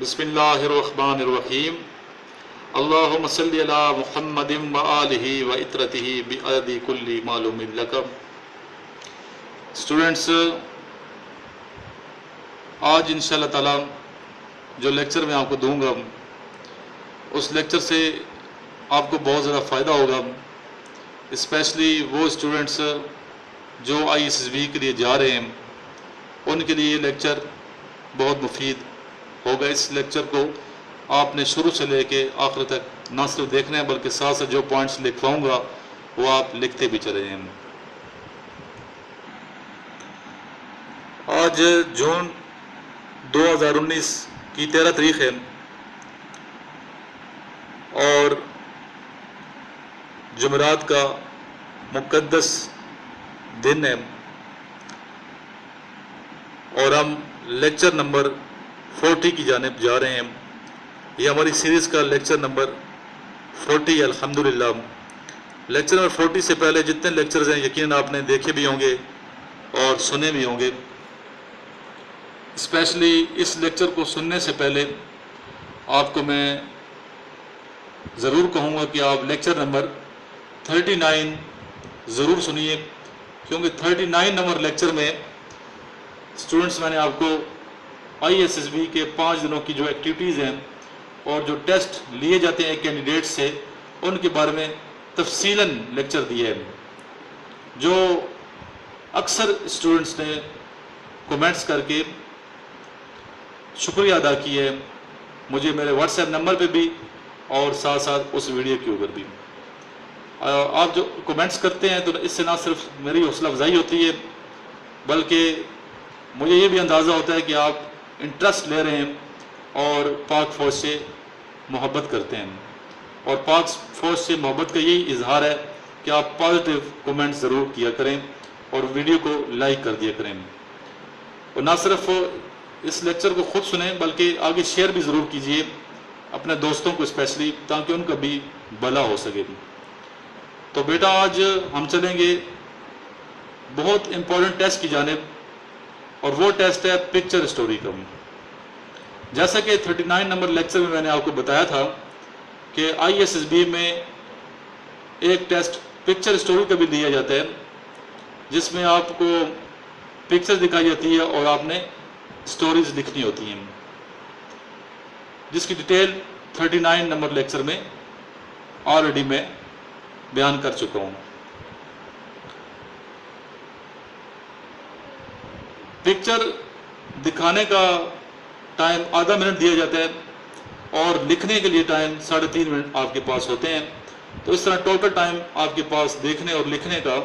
بسم اللہ الرحمن الرحیم اللہم صلی علی محمد و آلہ و اطرتہ بعدد کل معلوم لک۔ اسٹوڈنٹس، آج انشاءاللہ تعالی جو لیکچر میں آپ کو دوں گا اس لیکچر سے آپ کو بہت زیادہ فائدہ ہوگا، اسپیشلی وہ اسٹوڈنٹس جو ISSB کے لیے جا رہے ہیں ان کے لیے یہ لیکچر بہت مفید ہوگا۔ اس لیکچر کو آپ نے شروع سے لے کے آخر تک نہ صرف دیکھنا ہے بلکہ ساتھ ساتھ جو پوائنٹس لکھواؤں گا وہ آپ لکھتے بھی چلے جائیں۔ آج جون 2019 کی 13 تاریخ ہے اور جمعرات کا مقدس دن ہے، اور ہم لیکچر نمبر 40 کی جانب جا رہے ہیں۔ یہ ہماری سیریز کا لیکچر نمبر 40 الحمدللہ۔ لیکچر نمبر 40 سے پہلے جتنے لیکچرز ہیں یقیناً آپ نے دیکھے بھی ہوں گے اور سنے بھی ہوں گے۔ اسپیشلی اس لیکچر کو سننے سے پہلے آپ کو میں ضرور کہوں گا کہ آپ لیکچر نمبر 39 ضرور سنیے، کیونکہ 39 نمبر لیکچر میں اسٹوڈنٹس میں نے آپ کو ISSB کے 5 دنوں کی جو ایکٹیویٹیز ہیں اور جو ٹیسٹ لیے جاتے ہیں کینڈیڈیٹ سے ان کے بارے میں تفصیلاً لیکچر دیے ہیں، جو اکثر اسٹوڈنٹس نے کومنٹس کر کے شکریہ ادا کیا ہے مجھے میرے واٹس ایپ نمبر پہ بھی اور ساتھ ساتھ اس ویڈیو کے اوپر بھی۔ آپ جو کومنٹس کرتے ہیں تو اس سے نہ صرف میری حوصلہ افزائی ہوتی ہے بلکہ مجھے یہ بھی اندازہ ہوتا ہے کہ آپ انٹرسٹ لے رہے ہیں اور پاک فوج سے محبت کرتے ہیں، اور پاک فوج سے محبت کا یہی اظہار ہے کہ آپ پازیٹیو کومنٹ ضرور کیا کریں اور ویڈیو کو لائک کر دیا کریں، اور نہ صرف اس لیکچر کو خود سنیں بلکہ آگے شیئر بھی ضرور کیجئے اپنے دوستوں کو اسپیشلی، تاکہ ان کا بھی بھلا ہو سکے۔ تو بیٹا آج ہم چلیں گے بہت امپورٹنٹ ٹیسٹ کی جانب، اور وہ ٹیسٹ ہے پکچر اسٹوری کا۔ جیسا کہ 39 نمبر لیکچر میں نے آپ کو بتایا تھا کہ ISSB میں ایک ٹیسٹ پکچر اسٹوری کا بھی دیا جاتا ہے، جس میں آپ کو پکچر دکھائی جاتی ہے اور آپ نے اسٹوریز لکھنی ہوتی ہیں، جس کی ڈیٹیل 39 نمبر لیکچر میں آلریڈی میں بیان کر چکا ہوں۔ پکچر دکھانے کا ٹائم آدھا منٹ دیا جاتا ہے اور لکھنے کے لیے ٹائم 3.5 منٹ آپ کے پاس ہوتے ہیں، تو اس طرح ٹوٹل ٹائم آپ کے پاس دیکھنے اور لکھنے کا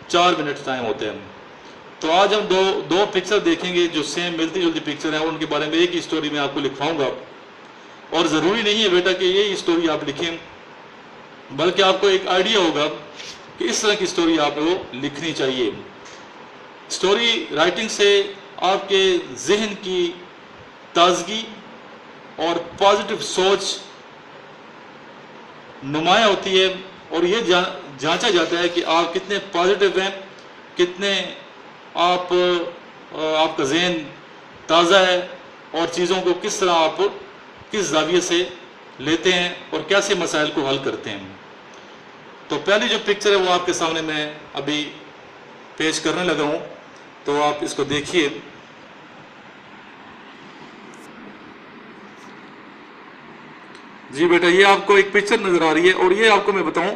4 منٹ ٹائم ہوتے ہیں۔ تو آج ہم دو پکچر دیکھیں گے جو سیم ملتی جلتی پکچر ہیں، اور ان کے بارے میں ایک ہی اسٹوری میں آپ کو لکھواؤں گا، اور ضروری نہیں ہے بیٹا کہ یہی اسٹوری آپ لکھیں، بلکہ آپ کو ایک آئیڈیا ہوگا کہ اس طرح کی اسٹوری آپ کو لکھنی چاہیے۔ اسٹوری رائٹنگ سے آپ کے ذہن کی تازگی اور پازیٹیو سوچ نمایاں ہوتی ہے، اور یہ جانچا جاتا ہے کہ آپ کتنے پازیٹیو ہیں، کتنے آپ کا ذہن تازہ ہے، اور چیزوں کو کس طرح آپ کس زاویے سے لیتے ہیں اور کیسے مسائل کو حل کرتے ہیں۔ تو پہلی جو پکچر ہے وہ آپ کے سامنے میں ابھی پیش کرنے لگا ہوں، تو آپ اس کو دیکھیے۔ جی بیٹا، یہ آپ کو ایک پکچر نظر آ رہی ہے، اور یہ آپ کو میں بتاؤں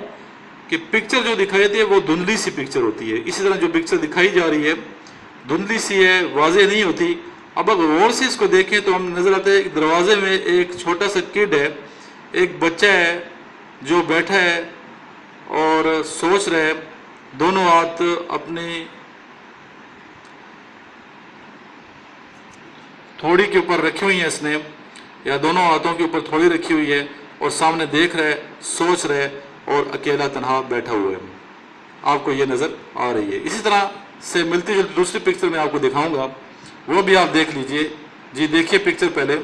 کہ پکچر جو دکھائی جاتی ہے وہ دھندلی سی پکچر ہوتی ہے۔ اسی طرح جو پکچر دکھائی جا رہی ہے دھندلی سی ہے، واضح نہیں ہوتی۔ اب اگر غور سے اس کو دیکھیں تو ہم نظر آتا ہے کہ دروازے میں ایک چھوٹا سا کڈ ہے، ایک بچہ ہے جو بیٹھا ہے اور سوچ رہا ہے، دونوں ہاتھ اپنی تھوڑی کے اوپر رکھی ہوئی ہیں اس نے، یا دونوں ہاتھوں کے اوپر تھوڑی رکھی ہوئی ہے، اور سامنے دیکھ رہا ہے، سوچ رہا ہے، اور اکیلا تنہا بیٹھا ہوا ہے۔ آپ کو یہ نظر آ رہی ہے۔ اسی طرح سے ملتی جلتی دوسری پکچر میں آپ کو دکھاؤں گا، وہ بھی آپ دیکھ لیجئے۔ جی دیکھیے پکچر پہلے۔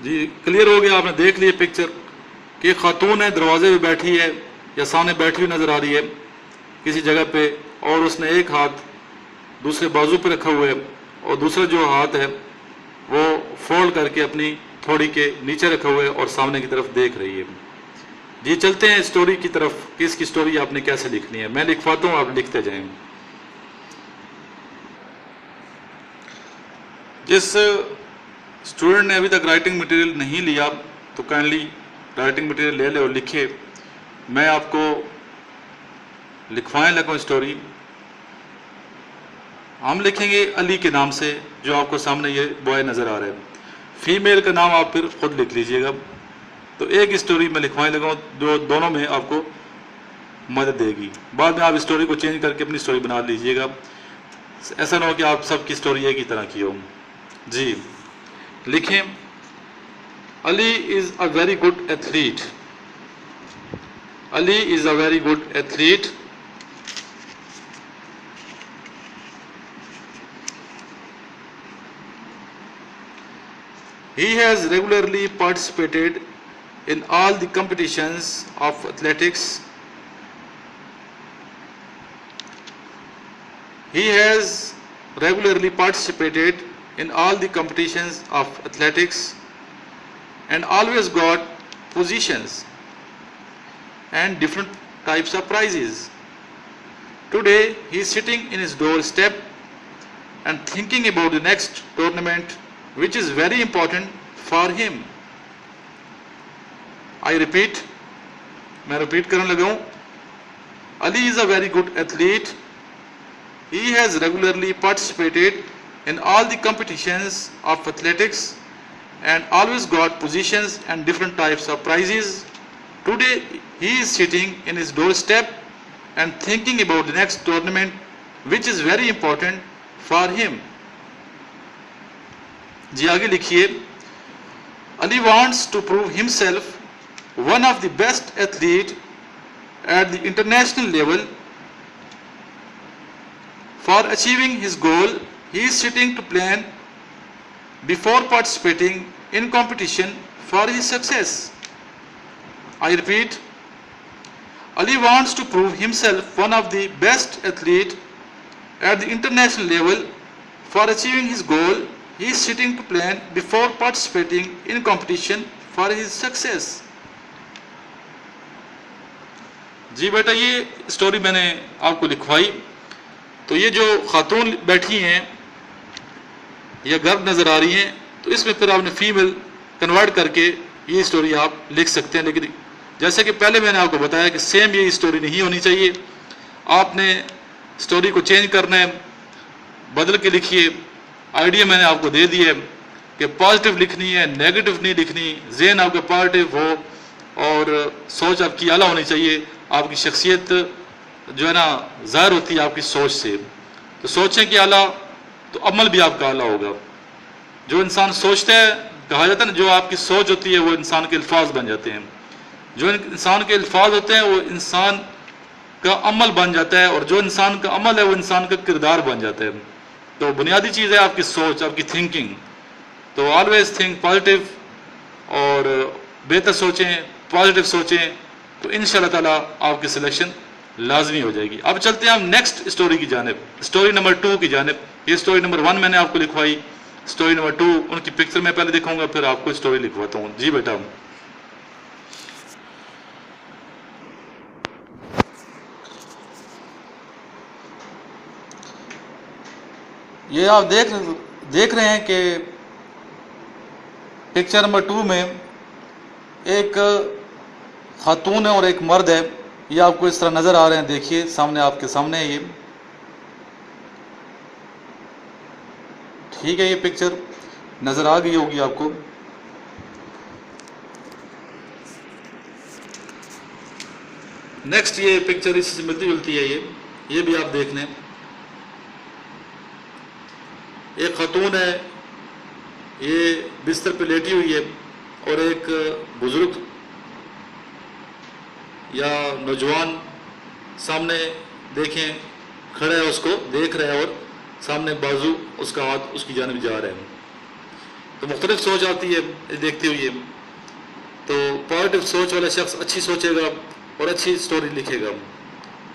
جی کلیئر ہو گیا، آپ نے دیکھ لی پکچر کہ ایک خاتون ہے دروازے پہ بیٹھی ہے یا سامنے بیٹھی ہوئی نظر آ رہی ہے کسی جگہ پہ، اور اس نے ایک ہاتھ دوسرے بازو پہ رکھا ہوا ہے اور دوسرا جو ہاتھ ہے وہ فولڈ کر کے اپنی تھوڑی کے نیچے رکھا ہوا ہے اور سامنے کی طرف دیکھ رہی ہے۔ جی چلتے ہیں اسٹوری کی طرف کہ اس کی اسٹوری آپ نے کیسے لکھنی ہے، میں لکھواتا ہوں، آپ لکھتے جائیں۔ جس اسٹوڈنٹ نے ابھی تک رائٹنگ مٹیریل نہیں لیا تو کائنڈلی رائٹنگ مٹیریل لے لے اور لکھے۔ میں آپ کو لکھوائیں لگا ہوں اسٹوری۔ ہم لکھیں گے علی کے نام سے، جو آپ کو سامنے یہ بوائے نظر آ رہا ہے۔ فیمیل کا نام آپ پھر خود لکھ لیجئے گا۔ تو ایک اسٹوری میں لکھوائیں لگا ہوں جو دونوں میں آپ کو مدد دے گی۔ بعد میں آپ اسٹوری کو چینج کر کے اپنی اسٹوری بنا لیجئے گا، ایسا نہ ہو کہ آپ سب کی اسٹوری ایک ہی طرح کی ہو۔ جی لکھیں، Ali is a very good athlete. Ali is a very good athlete. He has regularly participated in all the competitions of athletics. He has regularly participated in all the competitions of athletics and always got positions and different types of prizes. Today he is sitting in his doorstep and thinking about the next tournament which is very important for him. I repeat, میں repeat کرنے لگا ہوں۔ Ali is a very good athlete. He has regularly participated in all the competitions of athletics and always got positions and different types of prizes. Today he is sitting in his doorstep and thinking about the next tournament which is very important for him. جی آگے لکھیے، Ali wants to prove himself one of the best athlete at the international level. For achieving his goal he is sitting to plan before participating in competition for his success. I repeat, Ali wants to prove himself one of the best athlete at the international level. For achieving his goal he is sitting to plan before participating in competition for his success. جی بیٹا یہ story میں نے آپ کو لکھوائی، تو یہ جو خاتون بیٹھی ہیں یا گرب نظر آ رہی ہیں، تو اس میں پھر آپ نے فیمیل کنورٹ کر کے یہ اسٹوری آپ لکھ سکتے ہیں. لیکن جیسے کہ پہلے میں نے آپ کو بتایا کہ سیم یہ اسٹوری نہیں ہونی چاہیے، آپ نے اسٹوری کو چینج کرنا ہے، بدل کے لکھیے. آئیڈیا میں نے آپ کو دے دی ہے کہ پازیٹیو لکھنی ہے، نیگیٹو نہیں لکھنی. ذہن آپ کا پازیٹیو ہو اور سوچ آپ کی اعلیٰ ہونی چاہیے. آپ کی شخصیت جو ہے نا ظاہر ہوتی ہے آپ کی سوچ سے. تو سوچیں کہ اعلیٰ تو عمل بھی آپ کا اعلیٰ ہوگا. جو انسان سوچتا ہے، کہا جاتا ہے نا، جو آپ کی سوچ ہوتی ہے وہ انسان کے الفاظ بن جاتے ہیں. جو انسان کے الفاظ ہوتے ہیں وہ انسان کا عمل بن جاتا ہے، اور جو انسان کا عمل ہے وہ انسان کا کردار بن جاتا ہے. تو بنیادی چیز ہے آپ کی سوچ، آپ کی تھنکنگ. تو آلویز تھنک پازیٹیو اور بہتر سوچیں، پازیٹیو سوچیں، تو ان شاء اللہ تعالیٰ آپ کی سلیکشن لازمی ہو جائے گی. اب چلتے ہیں ہم نیکسٹ اسٹوری کی جانب، اسٹوری نمبر 2 کی جانب. یہ اسٹوری نمبر 1 میں نے آپ کو لکھوائی، اسٹوری نمبر 2 ان کی پکچر میں پہلے دکھاؤں گا، پھر آپ کو اسٹوری لکھواتا ہوں. جی بیٹا یہ آپ دیکھ رہے ہیں کہ پکچر نمبر 2 میں ایک خاتون ہے اور ایک مرد ہے. یہ آپ کو اس طرح نظر آ رہے ہیں، دیکھیے سامنے، آپ کے سامنے ہے. یہ ٹھیک ہے، یہ پکچر نظر آ گئی ہوگی آپ کو. نیکسٹ یہ پکچر اس سے ملتی جلتی ہے. یہ بھی آپ دیکھ لیں. ایک خاتون ہے، یہ بستر پہ لیٹی ہوئی ہے، اور ایک بزرگ یا نوجوان سامنے دیکھیں کھڑا ہے، اس کو دیکھ رہا ہے، اور سامنے بازو اس کا ہاتھ اس کی جانب جا رہا ہے. تو مختلف سوچ آتی ہے دیکھتے ہوئے. تو پازیٹیو سوچ والا شخص اچھی سوچے گا اور اچھی سٹوری لکھے گا.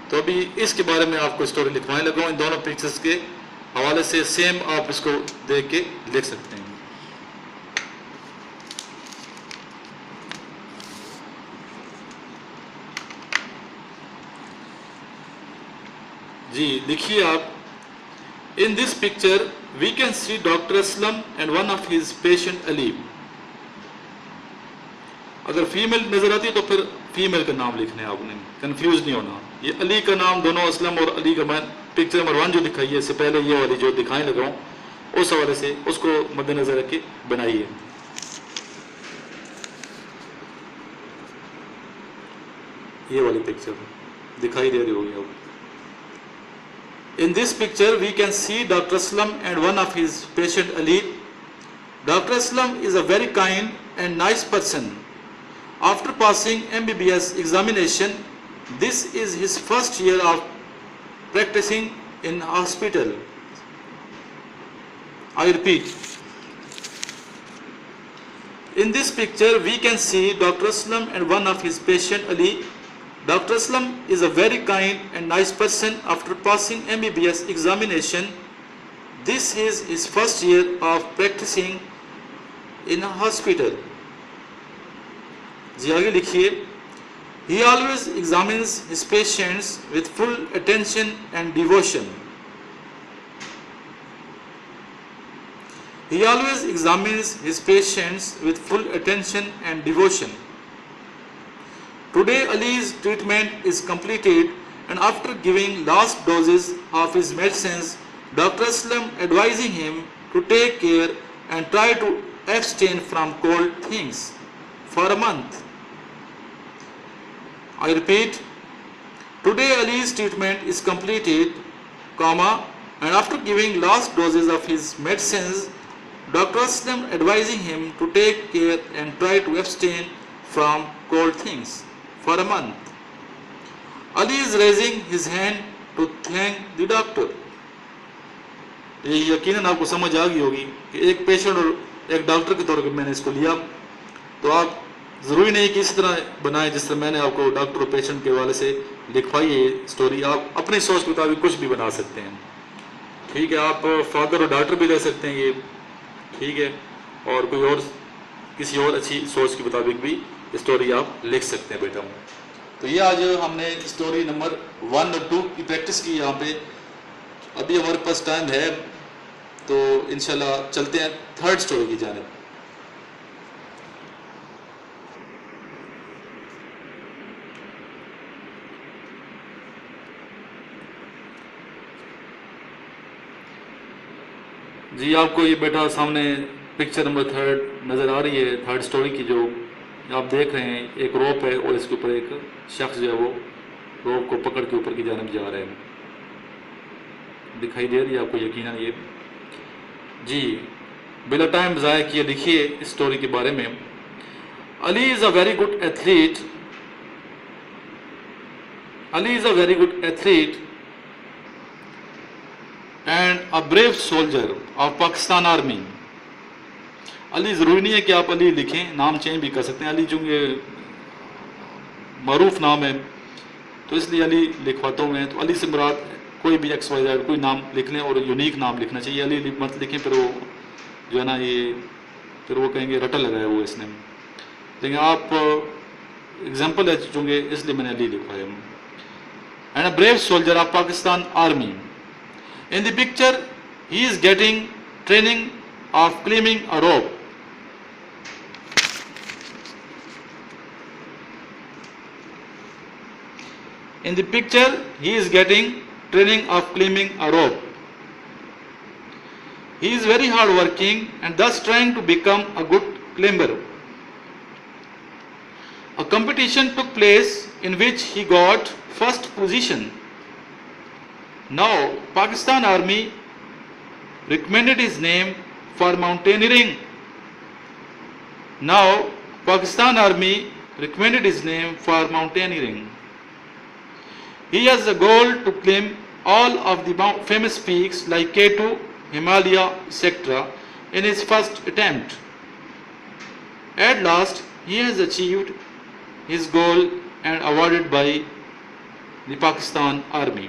تو ابھی اس کے بارے میں آپ کو سٹوری لکھوانے لگا ہوں. ان دونوں پکچرز کے حوالے سے سیم آپ اس کو دیکھ کے لکھ سکتے ہیں. جی لکھیے آپ. In this picture we can see Dr. Aslam and one of his patient Ali. اگر فیمیل نظر آتی ہے تو پھر فیمیل کا نام لکھنا ہے آپ نے, کنفیوز نہیں ہونا. یہ علی کا نام دونوں اسلم اور علی کا میں پکچر نمبر 1 جو دکھائی ہے اس سے پہلے یہ والی جو دکھانے لگا ہوں اس حوالے سے اس کو مد نظر رکھ کے بنائیے. یہ والی پکچر دکھائی دے رہی ہوگی اب. In this picture we can see Dr. Aslam and one of his patient Ali. Dr. Aslam is a very kind and nice person. After passing MBBS examination, this is his first year of practicing in hospital. I repeat. In this picture we can see Dr. Aslam and one of his patient Ali. Dr. Aslam is a very kind and nice person. After passing MBBS examination, this is his first year of practicing in a hospital. جی آگے لکھیے. He always examines his patients with full attention and devotion. He always examines his patients with full attention and devotion. Today Ali's treatment is completed and after giving last doses of his medicines, Dr. Aslam advising him to take care and try to abstain from cold things for a month. I repeat, today Ali's treatment is completed, and after giving last doses of his medicines, Dr. Aslam advising him to take care and try to abstain from cold things for a month. Ali is raising his hand to thank the doctor. یہ یقیناً آپ کو سمجھ آ گئی ہوگی کہ ایک patient اور ایک ڈاکٹر کے طور پر میں نے اس کو لیا. تو آپ ضروری نہیں کہ اسی طرح بنائیں جس طرح میں نے آپ کو ڈاکٹر اور پیشنٹ کے حوالے سے لکھوائی ہے اسٹوری. آپ اپنی سوچ کے مطابق کچھ بھی بنا سکتے ہیں. ٹھیک ہے, آپ فادر اور ڈاکٹر بھی لے سکتے ہیں یہ, ٹھیک ہے, اور کوئی اور کسی اور اچھی سوچ کے مطابق بھی اسٹوری آپ لکھ سکتے ہیں بیٹا. تو یہ آج ہم نے اسٹوری نمبر 1 اور 2 کی پریکٹس کی یہاں پہ. ابھی ہمارے پاس ٹائم ہے تو انشاءاللہ چلتے ہیں تھرڈ اسٹوری کی جانب. جی آپ کو یہ بیٹا سامنے پکچر نمبر 3 نظر آ رہی ہے. تھرڈ اسٹوری کی جو آپ دیکھ رہے ہیں, ایک روپ ہے اور اس کے اوپر ایک شخص جو ہے وہ روپ کو پکڑ کے اوپر کی جانب جا رہے ہیں. دکھائی دے رہی ہے آپ کو یقیناً یہ. جی بلا ٹائم ضائع کیے لکھیے اس اسٹوری کے بارے میں. Ali is a very good athlete. Ali is a very good athlete and a brave soldier of Pakistan Army. Ali ضروری نہیں ہے کہ آپ علی لکھیں, نام چینج بھی کر سکتے ہیں. علی چونکہ معروف نام ہے تو اس لیے علی لکھواتا ہوں میں. تو علی سے مراد کوئی بھی ایکس وائی زیڈ کوئی نام لکھ لیں اور یونیک نام لکھنا چاہیے. علی مت لکھیں پھر وہ جو ہے نا یہ پھر وہ کہیں گے رٹا لگایا وہ اس نے. لیکن آپ ایگزامپل ہے چونکہ اس لیے میں نے علی لکھوایا. And a brave soldier of Pakistan Army. In the picture, he is getting training of climbing a rope. In the picture, he is getting training of climbing a rope. He is very hard working and thus trying to become a good climber. A competition took place in which he got first position. Now, Pakistan Army recommended his name for mountaineering. Now, Pakistan Army recommended his name for mountaineering. He has a goal to climb all of the famous peaks like K2, Himalaya, etc. in his first attempt. At last, he has achieved his goal and awarded by the Pakistan Army.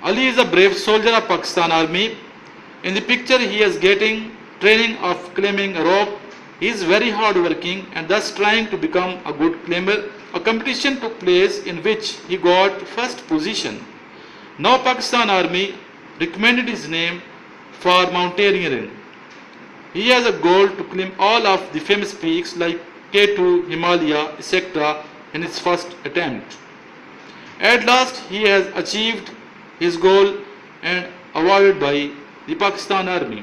Ali is a brave soldier of Pakistan Army. In the picture he is getting training of climbing a rope. He is very hard working and thus trying to become a good climber. A competition took place in which he got first position. Now Pakistan Army recommended his name for mountaineering. He has a goal to climb all of the famous peaks like K2, Himalaya, etc. in his first attempt. At last he has achieved his goal and awarded by the Pakistan Army.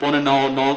8:45,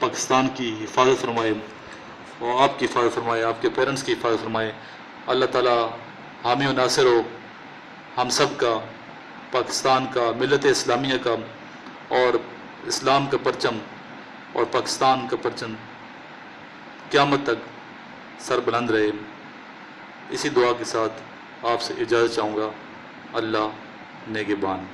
Pakistan کی حفاظت فرمائے اور آپ کی حفاظت فرمائے، آپ کے پیرنٹس کی حفاظت فرمائے۔ اللہ تعالیٰ حامی و ناصر ہو ہم سب کا، پاکستان کا، ملت اسلامیہ کا، اور اسلام کا پرچم اور پاکستان کا پرچم قیامت تک سر بلند رہے۔ اسی دعا کے ساتھ آپ سے اجازت چاہوں گا۔ اللہ نگہبان۔